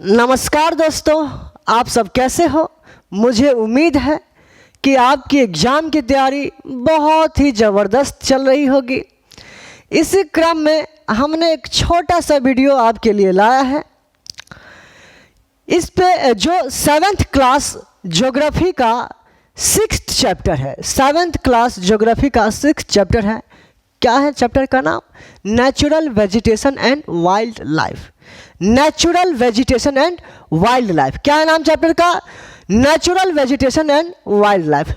नमस्कार दोस्तों, आप सब कैसे हो। मुझे उम्मीद है कि आपकी एग्ज़ाम की तैयारी बहुत ही ज़बरदस्त चल रही होगी। इसी क्रम में हमने एक छोटा सा वीडियो आपके लिए लाया है। इस पे जो 7th क्लास ज्योग्राफी का 6th चैप्टर है, 7th क्लास ज्योग्राफी का 6th चैप्टर है। क्या है चैप्टर का नाम? Natural vegetation and wild life. Natural vegetation and wild life, क्या है नाम चैप्टर का? Natural vegetation and wild life.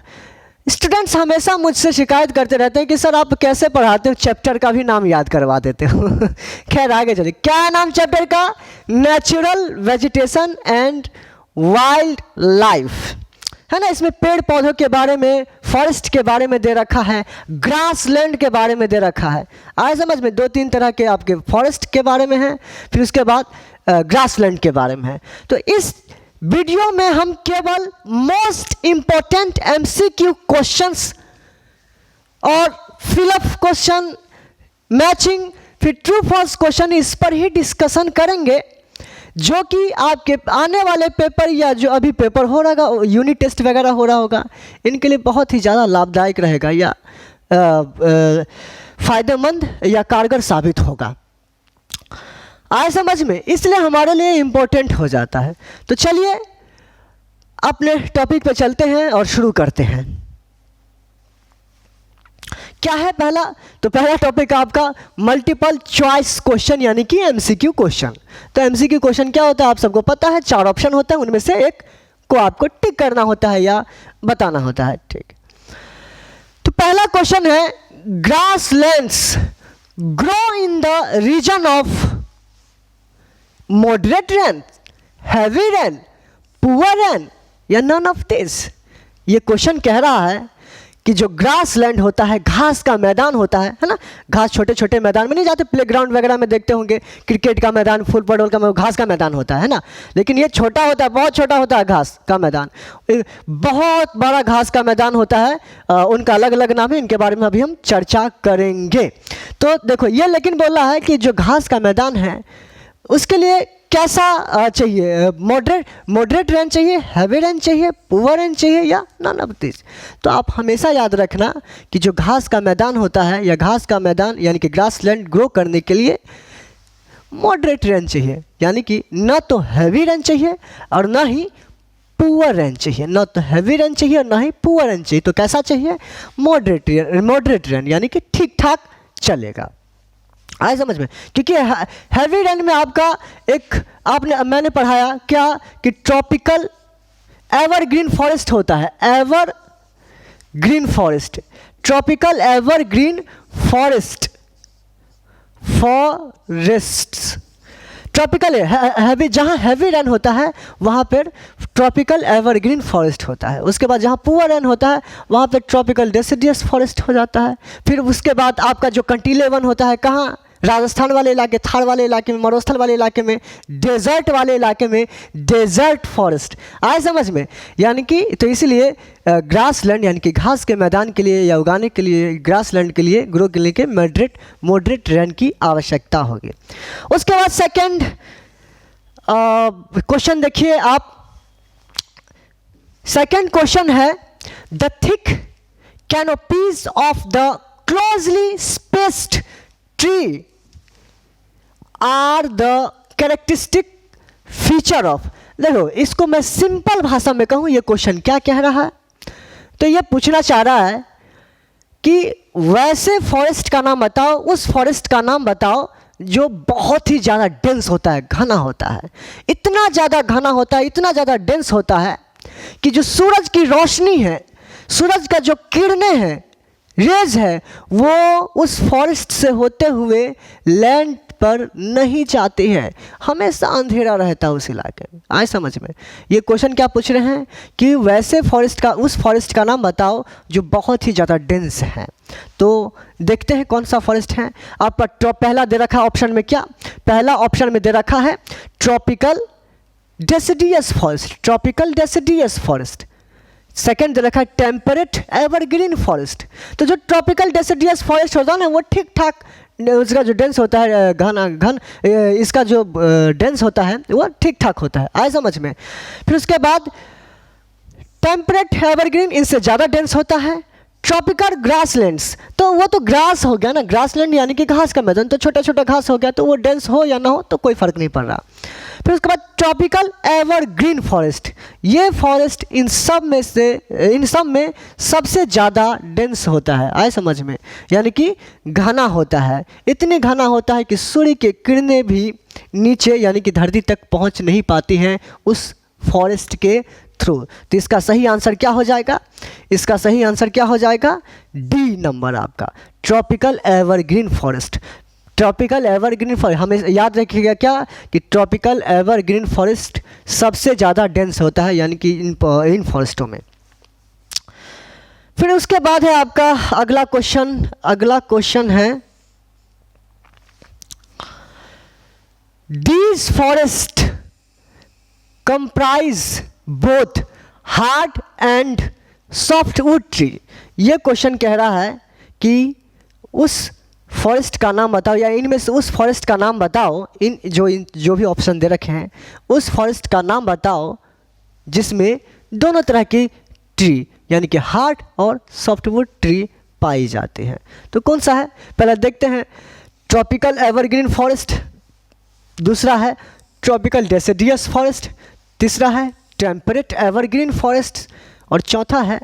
Students हमेशा मुझसे शिकायत करते रहते हैं कि सर आप कैसे पढ़ाते हो, चैप्टर का भी नाम याद करवा देते हो। खैर आगे चलिए, क्या है नाम चैप्टर का? Natural vegetation and wild life, है ना। इसमें पेड़ पौधों के बारे में, फॉरेस्ट के बारे में दे रखा है, ग्रास लैंड के बारे में दे रखा है। आए समझ में? 2-3 तरह के आपके फॉरेस्ट के बारे में है, फिर उसके बाद ग्रास लैंड के बारे में है। तो इस वीडियो में हम केवल मोस्ट इंपॉर्टेंट MCQ क्वेश्चंस और फिलअप क्वेश्चन, मैचिंग, फिर ट्रू फॉल्स क्वेश्चन, इस पर ही डिस्कशन करेंगे, जो कि आपके आने वाले पेपर या जो अभी पेपर हो रहा होगा, यूनिट टेस्ट वगैरह हो रहा होगा, इनके लिए बहुत ही ज़्यादा लाभदायक रहेगा या फ़ायदेमंद या कारगर साबित होगा। आए समझ में? इसलिए हमारे लिए इम्पोर्टेंट हो जाता है। तो चलिए अपने टॉपिक पे चलते हैं और शुरू करते हैं। क्या है पहला? तो पहला टॉपिक आपका मल्टीपल चॉइस क्वेश्चन यानी कि MCQ क्वेश्चन। तो MCQ क्वेश्चन क्या होता है आप सबको पता है, 4 ऑप्शन होता है, उनमें से एक को आपको टिक करना होता है या बताना होता है। ठीक, तो पहला क्वेश्चन है, grass lands grow in the region of moderate rain, heavy rain, poor rain या नन ऑफ दिस। ये क्वेश्चन कह रहा है कि जो ग्रास लैंड होता है, घास का मैदान होता है ना। घास छोटे छोटे मैदान में नहीं जाते, प्लेग्राउंड वगैरह में देखते होंगे, क्रिकेट का मैदान, फुटबॉल का घास का मैदान होता है ना। लेकिन ये छोटा होता है, बहुत छोटा होता है घास का मैदान। बहुत बड़ा घास का मैदान होता है, उनका अलग अलग नाम है, इनके बारे में अभी हम चर्चा करेंगे। तो देखो ये लेकिन बोल रहा है कि जो घास का मैदान है उसके लिए कैसा चाहिए? मॉडरेट रेन चाहिए, हैवी रेन चाहिए, पुअर रेन चाहिए या नन ऑफ दिस। तो आप हमेशा याद रखना कि जो घास का मैदान होता है या घास का मैदान यानी कि ग्रास लैंड ग्रो करने के लिए मॉडरेट रेन चाहिए, यानी कि न तो हैवी रेन चाहिए और ना ही पुअर रेन चाहिए। न तो हैवी रेन चाहिए और ना ही पुअर रेन चाहिए। तो कैसा चाहिए? मॉडरेट रेन यानी कि ठीक ठाक चलेगा। आए समझ में? क्योंकि हैवी रेन में आपका एक मैंने पढ़ाया क्या कि ट्रॉपिकल एवरग्रीन फॉरेस्ट होता है। Evergreen forest, tropical evergreen forests tropical heavy, जहाँ हैवी रेन होता है वहाँ पर ट्रॉपिकल एवरग्रीन फॉरेस्ट होता है। उसके बाद जहाँ पुअर रेन होता है वहाँ पर ट्रॉपिकल डेसिडियस फॉरेस्ट हो जाता है। फिर उसके बाद आपका जो कंटीले वन होता है कहाँ? राजस्थान वाले इलाके, थार वाले इलाके में, मरुस्थल वाले इलाके में, डेजर्ट वाले इलाके में डेजर्ट फॉरेस्ट। आए समझ में? यानी कि तो इसीलिए ग्रास लैंड यानी कि घास के मैदान के लिए या उगाने के लिए, ग्रास लैंड के लिए, ग्रो के लिए मॉडरेट रेन की आवश्यकता होगी। उसके बाद सेकंड क्वेश्चन देखिए आप। सेकंड क्वेश्चन है, the thick canopies of the closely spaced tree are the characteristic feature of. देखो इसको मैं सिंपल भाषा में कहूँ, ये क्वेश्चन क्या कह रहा है? तो ये पूछना चाह रहा है कि वैसे फॉरेस्ट का नाम बताओ, उस फॉरेस्ट का नाम बताओ जो बहुत ही ज़्यादा डेंस होता है, घना होता है। इतना ज़्यादा घना होता है, इतना ज़्यादा डेंस होता है कि जो सूरज की रोशनी है, सूरज का जो किरणें हैं, रेज है, वो उस फॉरेस्ट से होते हुए लैंड पर नहीं जाती है, हमेशा अंधेरा रहता है उस इलाके में। आए समझ में? ये क्वेश्चन क्या पूछ रहे हैं कि वैसे फॉरेस्ट का, उस फॉरेस्ट का नाम बताओ जो बहुत ही ज़्यादा डेंस है। तो देखते हैं कौन सा फॉरेस्ट है। आपका पहला दे रखा ऑप्शन में, क्या पहला ऑप्शन में दे रखा है? Tropical deciduous forest, tropical deciduous forest. Second दे रखा है टेम्परेट एवरग्रीन फॉरेस्ट। तो जो ट्रॉपिकल डेसिडियस फॉरेस्ट होता है ना, वो ठीक ठाक उसका जो डेंस होता है इसका जो डेंस होता है वो ठीक ठाक होता है, आए समझ में। फिर उसके बाद टेम्परेट एवरग्रीन इनसे ज़्यादा डेंस होता है। ट्रॉपिकल ग्रासलैंड्स, तो वो तो ग्रास हो गया ना, ग्रासलैंड यानी कि घास का मैदान, तो छोटा छोटा घास हो गया, तो वो डेंस हो या ना हो तो कोई फर्क नहीं पड़ रहा। फिर उसके बाद ट्रॉपिकल एवरग्रीन फॉरेस्ट, ये फॉरेस्ट इन सब में सबसे ज़्यादा डेंस होता है, आए समझ में, यानी कि घना होता है। इतने घना होता है कि सूर्य की किरणें भी नीचे यानी कि धरती तक पहुंच नहीं पाती हैं उस फॉरेस्ट के थ्रू। तो इसका सही आंसर क्या हो जाएगा? इसका सही आंसर क्या हो जाएगा? डी नंबर आपका, tropical evergreen forest. Tropical evergreen forest हमें याद रखिएगा क्या कि ट्रॉपिकल एवरग्रीन फॉरेस्ट सबसे ज़्यादा डेंस होता है यानी कि इन फॉरेस्टों में। फिर उसके बाद है आपका अगला क्वेश्चन है these forest comprise both hard and softwood tree. ये क्वेश्चन कह रहा है कि उस फॉरेस्ट का नाम बताओ, या इनमें से उस फॉरेस्ट का नाम बताओ, जो भी ऑप्शन दे रखे हैं उस फॉरेस्ट का नाम बताओ जिसमें दोनों तरह की ट्री यानी कि हार्ड और सॉफ्टवुड ट्री पाई जाती हैं। तो कौन सा है? पहले देखते हैं, ट्रॉपिकल एवरग्रीन फॉरेस्ट, दूसरा है ट्रॉपिकल डेसिडियस फॉरेस्ट, तीसरा है टेम्परेट एवरग्रीन फॉरेस्ट और चौथा है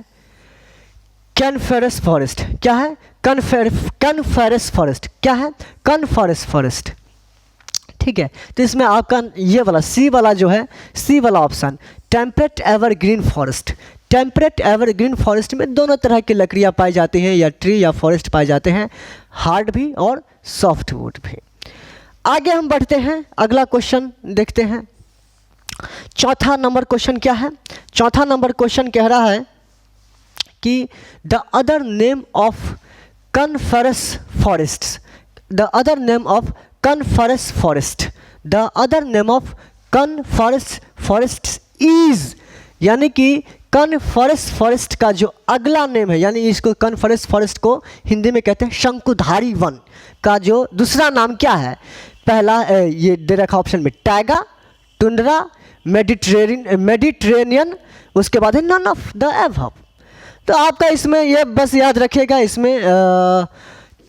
कॉनिफरस फॉरेस्ट। क्या है? Coniferous forest. क्या है? Coniferous forest. ठीक है, तो इसमें आपका ये वाला सी वाला जो है, सी वाला option temperate evergreen forest. Temperate evergreen forest में दोनों तरह की लकड़ियाँ पाई जाती हैं या ट्री या फॉरेस्ट पाए जाते हैं, हार्ड भी और सॉफ्टवुड भी। आगे हम बढ़ते हैं, अगला क्वेश्चन देखते हैं। चौथा नंबर क्वेश्चन क्या है? चौथा नंबर क्वेश्चन कह रहा है कि the other name of coniferous forests, the other name of coniferous forest, the other name of coniferous forest is, यानी कि कॉनिफरस फॉरेस्ट का जो अगला नेम है, यानी इसको कॉनिफरस फॉरेस्ट को हिंदी में कहते हैं शंकुधारी वन का जो दूसरा नाम क्या है? पहला ये दे रखा ऑप्शन में टैगा, टुंड्रा, मेडिटेरेनियन, उसके बाद है नन ऑफ द एबव। तो आपका इसमें ये बस याद रखिएगा, इसमें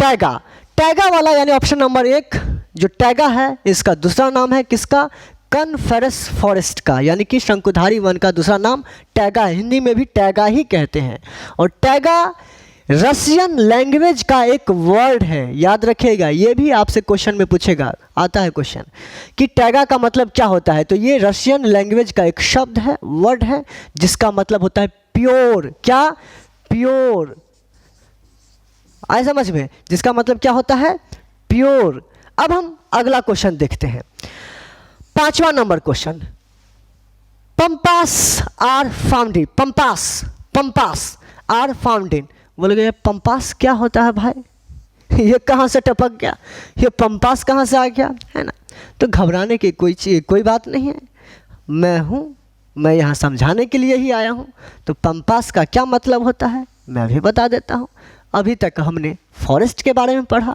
टैगा वाला यानी ऑप्शन नंबर 1 जो टैगा है इसका दूसरा नाम है किसका? कॉनिफरस फॉरेस्ट का, यानी कि शंकुधारी वन का दूसरा नाम टैगा है, हिंदी में भी टैगा ही कहते हैं। और टैगा रशियन लैंग्वेज का एक वर्ड है, याद रखिएगा, ये भी आपसे क्वेश्चन में पूछेगा, आता है क्वेश्चन कि टैगा का मतलब क्या होता है। तो ये रशियन लैंग्वेज का एक शब्द है, वर्ड है, जिसका मतलब होता है प्योर। क्या? प्योर। आए समझ में? जिसका मतलब क्या होता है? प्योर। अब हम अगला क्वेश्चन देखते हैं, 5वां number question. Pampas are found in, pampas are found in. बोल गए पंपास क्या होता है भाई? ये कहाँ से टपक गया, ये पंपास कहाँ से आ गया, है ना? तो घबराने की कोई बात नहीं है, मैं यहाँ समझाने के लिए ही आया हूँ। तो पंपास का क्या मतलब होता है मैं भी बता देता हूँ। अभी तक हमने फॉरेस्ट के बारे में पढ़ा,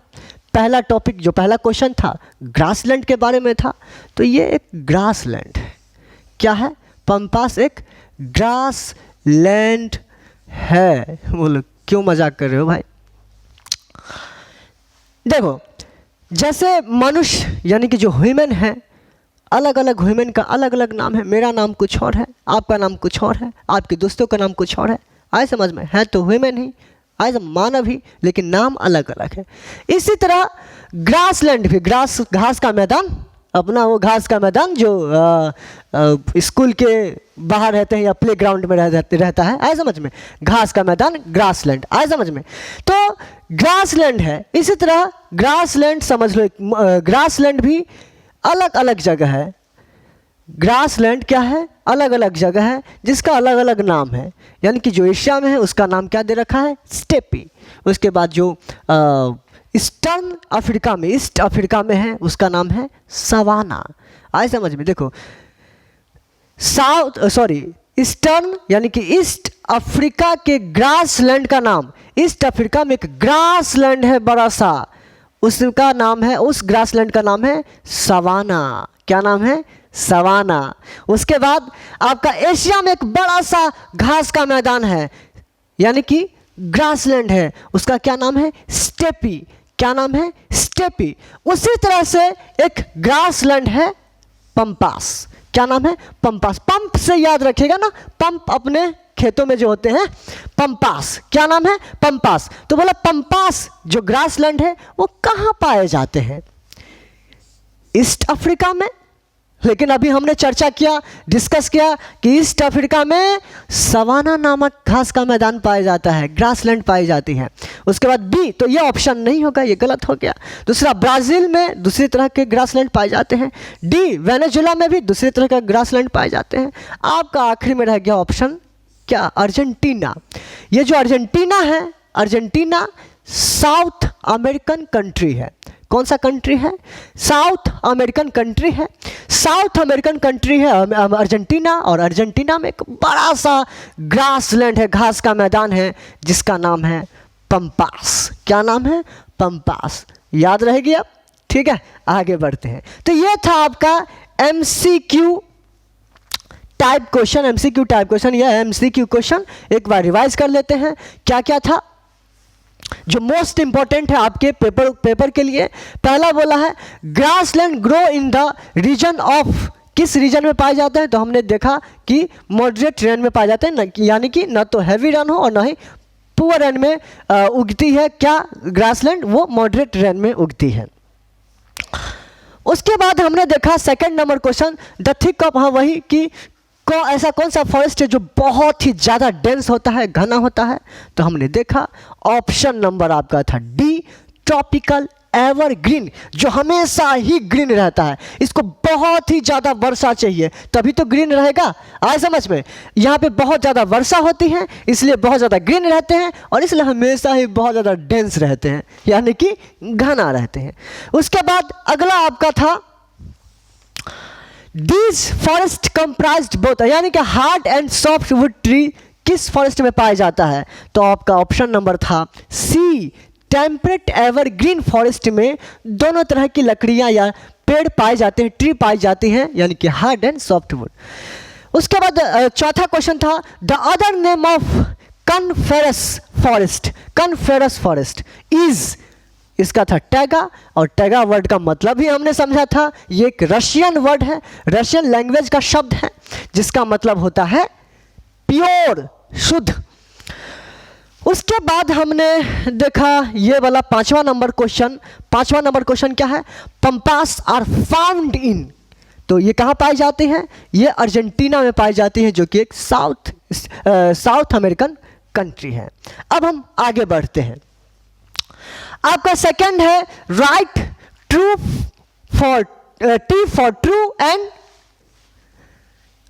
पहला टॉपिक जो पहला क्वेश्चन था ग्रासलैंड के बारे में था, तो ये एक ग्रासलैंड है। क्या है? पंपास एक ग्रासलैंड है। बोलो क्यों मजाक कर रहे हो भाई? देखो, जैसे मनुष्य यानी कि जो ह्यूमन है, अलग अलग ह्यूमन का अलग अलग नाम है। मेरा नाम कुछ और है, आपका नाम कुछ और है, आपके दोस्तों का नाम कुछ और है। आए समझ में? है तो ह्यूमन ही, आए मानव ही, लेकिन नाम अलग अलग है। इसी तरह ग्रासलैंड भी, घास का मैदान, अपना वो घास का मैदान जो स्कूल के बाहर रहते हैं या प्ले ग्राउंड में रहता है, आए समझ में? घास का मैदान ग्रासलैंड, आए समझ में? तो ग्रासलैंड है। इसी तरह ग्रासलैंड समझ लो, ग्रासलैंड भी अलग अलग जगह है। ग्रासलैंड क्या है? अलग अलग जगह है जिसका अलग अलग नाम है। यानी कि जो एशिया में है उसका नाम क्या दे रखा है? स्टेपी। उसके बाद जो ईस्टर्न अफ्रीका में, ईस्ट अफ्रीका में है, उसका नाम है सवाना। आए समझ में? देखो, ईस्टर्न यानी कि ईस्ट अफ्रीका के ग्रासलैंड का नाम, ईस्ट अफ्रीका में एक ग्रासलैंड है बड़ा सा, उसका नाम है, उस ग्रासलैंड का नाम है सवाना। क्या नाम है? सवाना। उसके बाद आपका एशिया में एक बड़ा सा घास का मैदान है, यानी कि ग्रासलैंड है, उसका क्या नाम है? स्टेपी। क्या नाम है? स्टेपी। उसी तरह से एक ग्रासलैंड है पंपास। क्या नाम है? पंपास। पंप से याद रखिएगा ना, पंप अपने खेतों में जो होते हैं, पंपास। क्या नाम है? पंपास। तो बोला पंपास जो ग्रासलैंड है वो कहाँ पाए जाते हैं? ईस्ट अफ्रीका में। लेकिन अभी हमने चर्चा किया, डिस्कस किया कि ईस्ट अफ्रीका में सवाना नामक घास का मैदान पाया जाता है, ग्रासलैंड पाई जाती है। उसके बाद बी, तो ये ऑप्शन नहीं होगा, ये गलत हो गया। दूसरा, ब्राज़ील में दूसरी तरह के ग्रासलैंड पाए जाते हैं। डी, वेनेजुएला में भी दूसरी तरह के ग्रासलैंड पाए जाते हैं। आपका आखिरी में रह गया ऑप्शन क्या? अर्जेंटीना। ये जो अर्जेंटीना है, अर्जेंटीना साउथ अमेरिकन कंट्री है। कौन सा कंट्री है? साउथ अमेरिकन कंट्री है। साउथ अमेरिकन कंट्री है अर्जेंटीना, और अर्जेंटीना में एक बड़ा सा ग्रासलैंड है, घास का मैदान है, जिसका नाम है पंपास। क्या नाम है? पंपास। याद रह गया? ठीक है, आगे बढ़ते हैं। तो ये था आपका MCQ type question. MCQ type question, यह एमसीक्यू क्वेश्चन एक बार रिवाइज कर लेते हैं। क्या क्या था जो मोस्ट इंपॉर्टेंट है आपके पेपर के लिए? पहला बोला है grassland grow in the region of, किस रीजन में पाए जाते हैं? तो हमने देखा कि मॉडरेट रेन में पाए जाते हैं, यानी कि न तो हैवी रेन हो और न ही पुअर रेन में उगती है। क्या ग्रासलैंड? वो मॉडरेट रेन में उगती है। उसके बाद हमने देखा second number question, the thick of, हाँ वही कि ऐसा कौन सा फॉरेस्ट है जो बहुत ही ज़्यादा डेंस होता है, घना होता है? तो हमने देखा ऑप्शन नंबर आपका था डी, ट्रॉपिकल एवरग्रीन, जो हमेशा ही ग्रीन रहता है। इसको बहुत ही ज़्यादा वर्षा चाहिए तभी तो ग्रीन रहेगा। आए समझ में? यहाँ पे बहुत ज़्यादा वर्षा होती है, इसलिए बहुत ज़्यादा ग्रीन रहते हैं, और इसलिए हमेशा ही बहुत ज़्यादा डेंस रहते हैं, यानी कि घना रहते हैं। उसके बाद अगला आपका था These फॉरेस्ट कंप्राइज्ड बोथ, यानी कि hard and soft wood tree किस फॉरेस्ट में पाया जाता है? तो आपका ऑप्शन नंबर था सी, टेम्परेट एवरग्रीन फॉरेस्ट में दोनों तरह की लकड़ियां या पेड़ पाए जाते हैं, ट्री पाई जाती हैं, यानी कि हार्ड एंड सॉफ्ट वुड। उसके बाद चौथा क्वेश्चन था the other name of coniferous forest. Coniferous forest is, इसका था टैगा, और टैगा वर्ड का मतलब ही हमने समझा था, ये एक रशियन वर्ड है, रशियन लैंग्वेज का शब्द है, जिसका मतलब होता है प्योर, शुद्ध। उसके बाद हमने देखा ये वाला पांचवा नंबर क्वेश्चन। पांचवा नंबर क्वेश्चन क्या है? पंपास आर फाउंड इन, तो ये कहाँ पाई जाती हैं? ये अर्जेंटीना में पाई जाती है, जो कि एक साउथ अमेरिकन कंट्री है। अब हम आगे बढ़ते हैं। आपका सेकंड है right true for, T for true and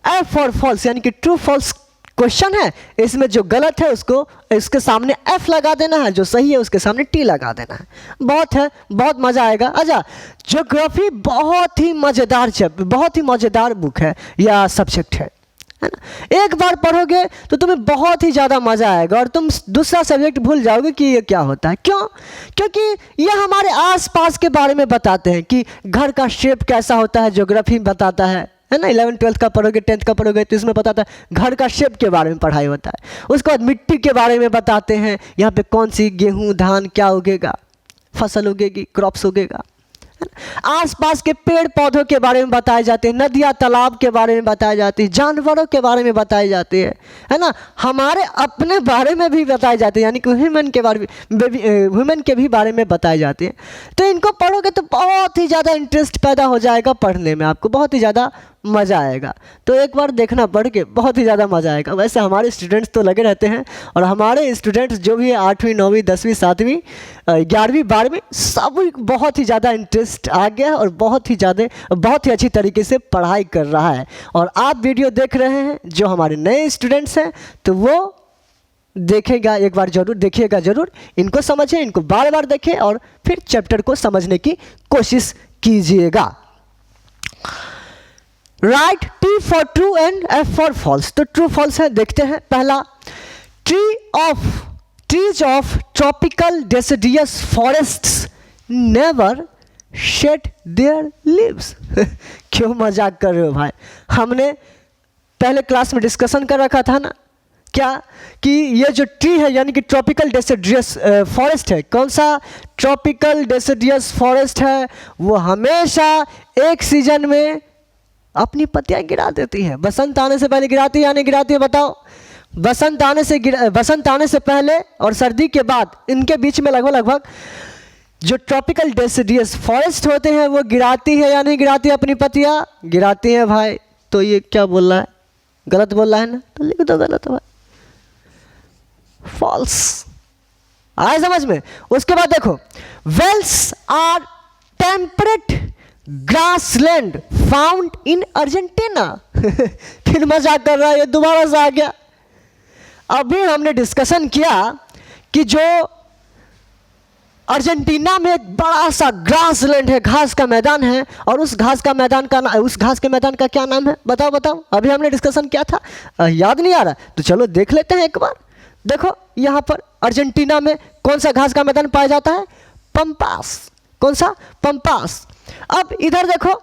F for false, यानी कि ट्रू फॉल्स क्वेश्चन है। इसमें जो गलत है उसको इसके सामने एफ लगा देना है, जो सही है उसके सामने टी लगा देना है। बहुत है, बहुत मजा आएगा। अच्छा, ज्योग्राफी बहुत ही मजेदार बुक है या सब्जेक्ट है ना? एक बार पढ़ोगे तो तुम्हें बहुत ही ज़्यादा मज़ा आएगा और तुम दूसरा सब्जेक्ट भूल जाओगे कि ये क्या होता है। क्यों? क्योंकि ये हमारे आसपास के बारे में बताते हैं कि घर का शेप कैसा होता है, ज्योग्राफी बताता है ना। 11th 12th का पढ़ोगे, 10th का पढ़ोगे तो इसमें बताता है घर का शेप के बारे में पढ़ाई होता है। उसके बाद मिट्टी के बारे में बताते हैं, यहाँ पे कौन सी गेहूँ धान क्या उगेगा, फसल उगेगी, क्रॉप्स उगेगा। आसपास के पेड़ पौधों के बारे में बताए जाते हैं, नदियाँ तालाब के बारे में बताए जाती है, जानवरों के बारे में बताए जाते हैं, है ना। हमारे अपने बारे में भी बताए जाते हैं, यानी कि ह्यूमन के भी बारे में बताए जाते हैं। तो इनको पढ़ोगे तो बहुत ही ज़्यादा इंटरेस्ट पैदा हो जाएगा पढ़ने में, आपको बहुत ही ज़्यादा मज़ा आएगा। तो एक बार देखना पढ़ के, बहुत ही ज़्यादा मज़ा आएगा। वैसे हमारे स्टूडेंट्स तो लगे रहते हैं, और हमारे स्टूडेंट्स जो भी 8वीं 9वीं 10वीं 7वीं 11वीं 12वीं सब बहुत ही ज़्यादा इंटरेस्ट आ गया है और बहुत ही अच्छी तरीके से पढ़ाई कर रहा है। और आप वीडियो देख रहे हैं जो हमारे नए स्टूडेंट्स हैं, तो वो देखेगा, एक बार जरूर देखिएगा, जरूर इनको समझें, इनको बार बार देखें और फिर चैप्टर को समझने की कोशिश कीजिएगा। Right T for true and F for false. तो ट्रू फॉल्स है, देखते हैं। पहला, trees of tropical deciduous forests never shed their leaves. क्यों मजाक कर रहे हो भाई? हमने पहले क्लास में डिस्कशन कर रखा था ना, क्या कि ये जो ट्री है यानी कि ट्रॉपिकल डेसिडियस फॉरेस्ट है, कौन सा ट्रॉपिकल डेसिडियस फॉरेस्ट है, वो हमेशा एक सीजन में अपनी पत्तियां गिरा देती है। बसंत आने से पहले गिराती है या नहीं गिराती है बताओ? बसंत आने से पहले और सर्दी के बाद इनके बीच में लगभग जो ट्रॉपिकल डेसिडियस फॉरेस्ट होते हैं वो गिराती है या नहीं गिराती है अपनी पत्तियां? गिराती है भाई। तो ये क्या बोल रहा है? गलत बोल रहा है ना, तो लिख दो गलत भाई, फॉल्स। आए समझ में? उसके बाद देखो, velds are temperate grassland found in Argentina. फिर मजाक कर रहा है ये, दोबारा से आ गया। अभी हमने डिस्कशन किया कि जो अर्जेंटीना में एक बड़ा सा ग्रासलैंड है, घास का मैदान है, और उस घास के मैदान का क्या नाम है? बताओ। अभी हमने डिस्कशन किया था, याद नहीं आ रहा? तो चलो देख लेते हैं एक बार। देखो यहाँ पर अर्जेंटीना में कौन सा घास का मैदान पाया जाता है? पंपास। कौन सा? पंपास। अब इधर देखो,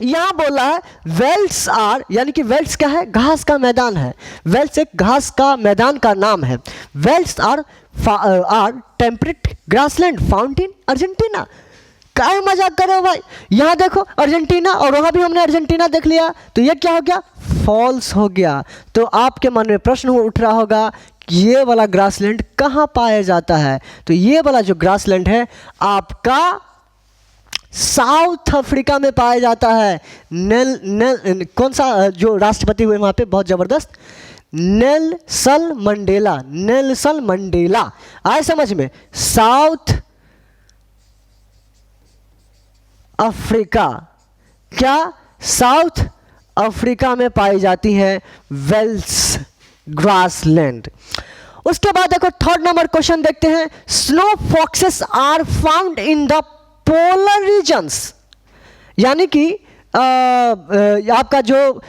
यहां बोला है वेल्स आर, यानी कि वेल्स क्या है? घास का मैदान है। वेल्स एक घास का मैदान का नाम है। Velds are temperate grassland found in Argentina. क्या मजाक कर रहे हो भाई? यहां देखो अर्जेंटीना, और वहां भी हमने अर्जेंटीना देख लिया, तो ये क्या हो गया? फॉल्स हो गया। तो आपके मन में प्रश्न उठ रहा होगा कि ये वाला ग्रासलैंड कहाँ पाया जाता है? तो ये वाला जो ग्रासलैंड है आपका साउथ अफ्रीका में पाया जाता है। कौन सा जो राष्ट्रपति हुए वहां पे बहुत जबरदस्त? Nelson Mandela. आए समझ में? साउथ अफ्रीका, क्या साउथ अफ्रीका में पाई जाती है वेल्स ग्रासलैंड। उसके बाद देखो थर्ड नंबर क्वेश्चन देखते हैं। Snow foxes are found in the polar regions, यानी कि आपका जो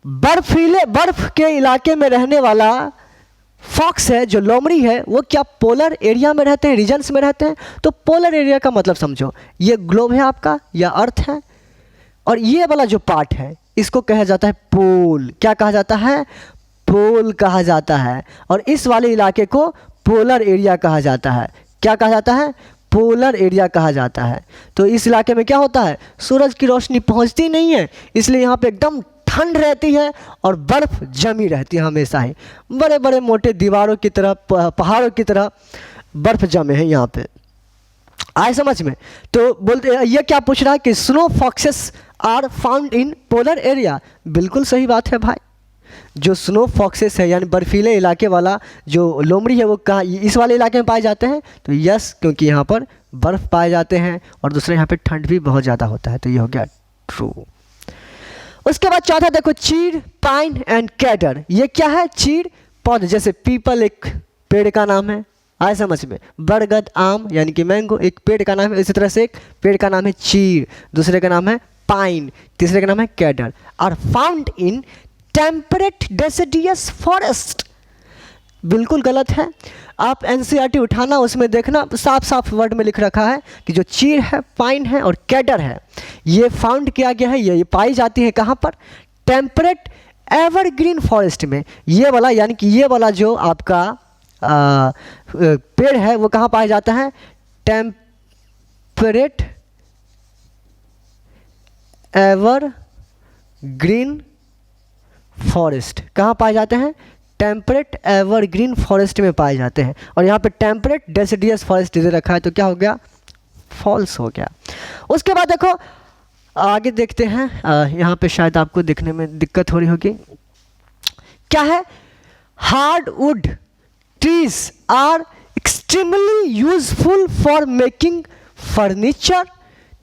बर्फ के इलाके में रहने वाला फॉक्स है, जो लोमड़ी है, वो क्या पोलर एरिया में रहते हैं, रीजन्स में रहते हैं? तो पोलर एरिया का मतलब समझो, ये ग्लोब है आपका या अर्थ है, और ये वाला जो पार्ट है इसको कहा जाता है पोल। क्या कहा जाता है? पोल कहा जाता है। और इस वाले इलाके को पोलर एरिया कहा जाता है। क्या कहा जाता है? पोलर एरिया कहा जाता है। तो इस इलाके में क्या होता है? सूरज की रोशनी पहुंचती नहीं है, इसलिए यहाँ पे एकदम ठंड रहती है और बर्फ जमी रहती है हमेशा ही। बड़े बड़े मोटे दीवारों की तरह, पहाड़ों की तरह बर्फ जमे हैं यहाँ पे। आए समझ में? तो बोलते ये क्या पूछ रहा है कि snow foxes are found in polar area. बिल्कुल सही बात है भाई। जो स्नो फॉक्सेस है यानी बर्फीले इलाके वाला जो लोमड़ी है वो कहाँ, इस वाले इलाके में पाए जाते हैं? तो यस, क्योंकि यहाँ पर बर्फ़ पाए जाते हैं और दूसरे यहाँ पे ठंड भी बहुत ज़्यादा होता है। तो ये हो गया ट्रू। उसके बाद चौथा देखो, चीड़, पाइन एंड कैडर। ये क्या है? चीड़ पौधे, जैसे पीपल एक पेड़ का नाम है, आए समझ में? बरगद, आम यानी कि मैंगो एक पेड़ का नाम है। इसी तरह से एक पेड़ का नाम है चीड़, दूसरे का नाम है पाइन, तीसरे का नाम है कैडर। Are found in temperate deciduous forest. बिल्कुल गलत है। आप एनसीईआरटी उठाना, उसमें देखना साफ साफ वर्ड में लिख रखा है कि जो चीड़ है, पाइन है और कैडर है, ये फाउंड किया गया है, ये पाई जाती है कहाँ पर? टेम्परेट एवरग्रीन फॉरेस्ट में। ये वाला यानी कि ये वाला जो आपका पेड़ है वो कहाँ पाया जाता है? Temperate evergreen forest. कहाँ पाए जाते हैं? टेम्परेट एवरग्रीन फॉरेस्ट में पाए जाते हैं। और यहाँ पे टेम्परेट डेसिडियस फॉरेस्ट दे रखा है, तो क्या हो गया? फॉल्स हो गया। उसके बाद देखो आगे देखते हैं, यहाँ पे शायद आपको देखने में दिक्कत हो रही होगी। क्या है? Hardwood trees are extremely useful for making furniture,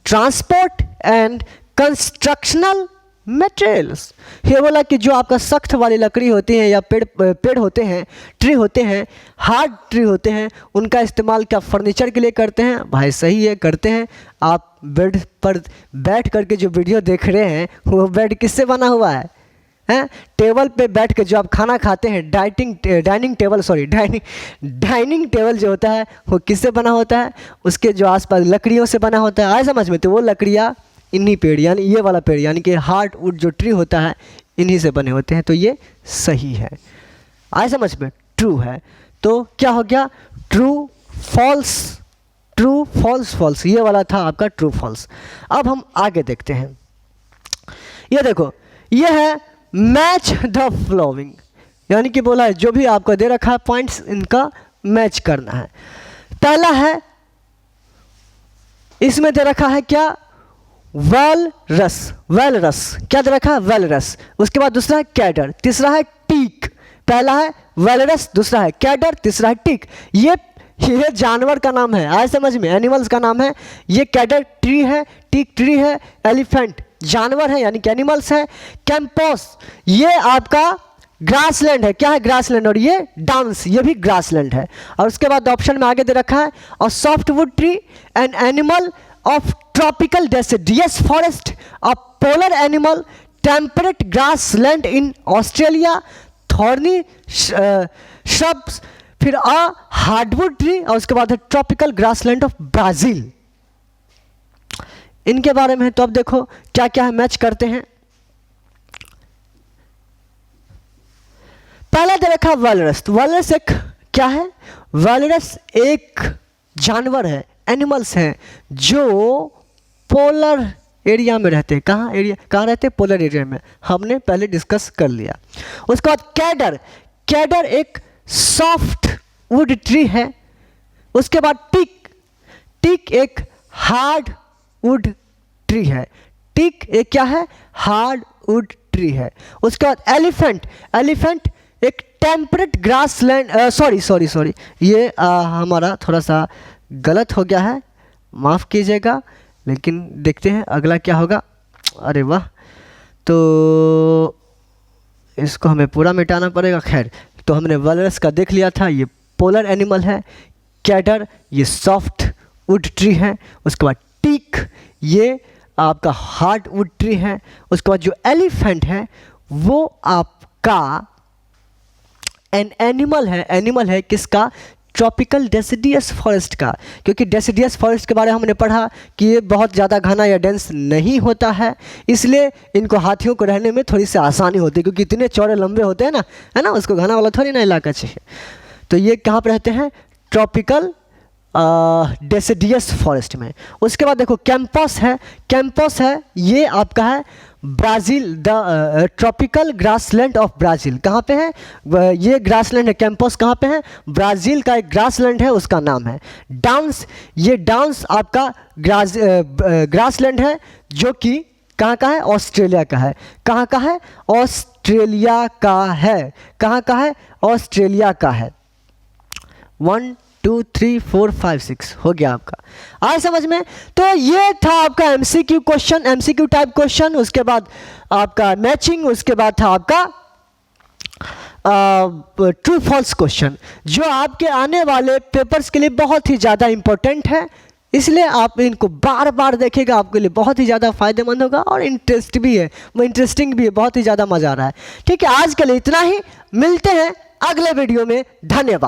transport and constructional materials. ये बोला कि जो आपका सख्त वाली लकड़ी होती है या पेड़ होते हैं, ट्री होते हैं, हार्ड ट्री होते हैं, उनका इस्तेमाल क्या फर्नीचर के लिए करते हैं? भाई सही है, करते हैं। आप बेड पर बैठ करके जो वीडियो देख रहे हैं वो बेड किससे बना हुआ है? हैं, टेबल पे बैठ के जो आप खाना खाते हैं, डाइनिंग टेबल जो होता है वो किससे बना होता है? उसके जो आसपास लकड़ियों से बना होता है। आए समझ में? तो वो लकड़ियाँ इन्हीं पेड़ यानी ये वाला पेड़ यानी कि हार्डवुड जो ट्री होता है इन्हीं से बने होते हैं। तो ये सही है। आए समझ में? ट्रू है। तो क्या हो गया? True false, true false false, ये वाला था आपका ट्रू फॉल्स। अब हम आगे देखते हैं। ये देखो, ये है मैच द फ्लोइंग, यानी कि बोला है जो भी आपको दे रखा है पॉइंट्स इनका मैच करना है। पहला है, इसमें दे रखा है क्या? वेलरस, वेलरस क्या दे रखा है? वेलरस। उसके बाद दूसरा है कैडर, तीसरा है टीक। पहला है वेलरस, दूसरा है कैडर, तीसरा है टीक। ये जानवर का नाम है, आए समझ में? एनिमल्स का नाम है। ये कैडर ट्री है, टीक ट्री है, एलिफेंट जानवर है यानी कि एनिमल्स है। कैंपस ये आपका ग्रासलैंड है। क्या है? ग्रासलैंड। और ये डांस, ये भी ग्रासलैंड है। और उसके बाद ऑप्शन में आगे दे रखा है और softwood tree, an animal of tropical deciduous forest, a polar animal, temperate grassland in Australia, thorny shrubs, फिर अ हार्डवुड ट्री, और उसके बाद है ट्रॉपिकल ग्रासलैंड ऑफ ब्राजील। इनके बारे में तो अब देखो क्या क्या है, मैच करते हैं। पहला दे रखा वैलरस। तो वैलरस एक क्या है? वैलरस एक जानवर है, एनिमल्स हैं जो पोलर एरिया में रहते हैं। कहाँ एरिया, कहाँ रहते हैं? पोलर एरिया में। हमने पहले डिस्कस कर लिया। उसके बाद कैडर, कैडर एक सॉफ्ट वुड ट्री है। उसके बाद टीक, टीक एक हार्ड वुड ट्री है। टीक एक क्या है? हार्ड वुड ट्री है। उसके बाद एलिफेंट, एलिफेंट एक टेम्परेट ग्रासलैंड, सॉरी ये हमारा थोड़ा सा गलत हो गया है, माफ़ कीजिएगा। लेकिन देखते हैं अगला क्या होगा। अरे वाह, तो इसको हमें पूरा मिटाना पड़ेगा। खैर, तो हमने वैलरस का देख लिया था, ये पोलर एनिमल है। कैडर ये सॉफ्ट वुड ट्री है। उसके बाद टीक ये आपका हार्ड वुड ट्री है। उसके बाद जो एलिफेंट है वो आपका एन एनिमल है। एनिमल है किसका? ट्रॉपिकल डेसिडियस फॉरेस्ट का। क्योंकि डेसिडियस फॉरेस्ट के बारे में हमने पढ़ा कि ये बहुत ज़्यादा घना या डेंस नहीं होता है, इसलिए इनको हाथियों को रहने में थोड़ी सी आसानी होती है, क्योंकि इतने चौड़े लंबे होते हैं ना, है ना, उसको घना वाला थोड़ी ना इलाका चाहिए। तो ये कहाँ पर रहते हैं? ट्रॉपिकल डेसिडियस फॉरेस्ट में। उसके बाद देखो कैंपस है। कैंपस है ये आपका है Brazil, the tropical grassland of Brazil. कहाँ पे है? ये ग्रासलैंड है। कैंपस कहाँ पे है? ब्राज़ील का एक ग्रासलैंड है, उसका नाम है। डांस, ये डांस आपका ग्रासलैंड है जो कि कहाँ का है? ऑस्ट्रेलिया का है। कहाँ का है? ऑस्ट्रेलिया का है। कहाँ का है? ऑस्ट्रेलिया का है। 1 2 3 4 5 6 हो गया आपका। आए समझ में? तो ये था आपका MCQ question, MCQ type question. उसके बाद आपका मैचिंग, उसके बाद था आपका ट्रू फॉल्स क्वेश्चन, जो आपके आने वाले पेपर्स के लिए बहुत ही ज़्यादा इंपॉर्टेंट है। इसलिए आप इनको बार बार देखेगा, आपके लिए बहुत ही ज़्यादा फायदेमंद होगा और इंटरेस्टिंग भी है, बहुत ही ज़्यादा मज़ा आ रहा है। ठीक है, आज के लिए इतना ही। मिलते हैं अगले वीडियो में। धन्यवाद।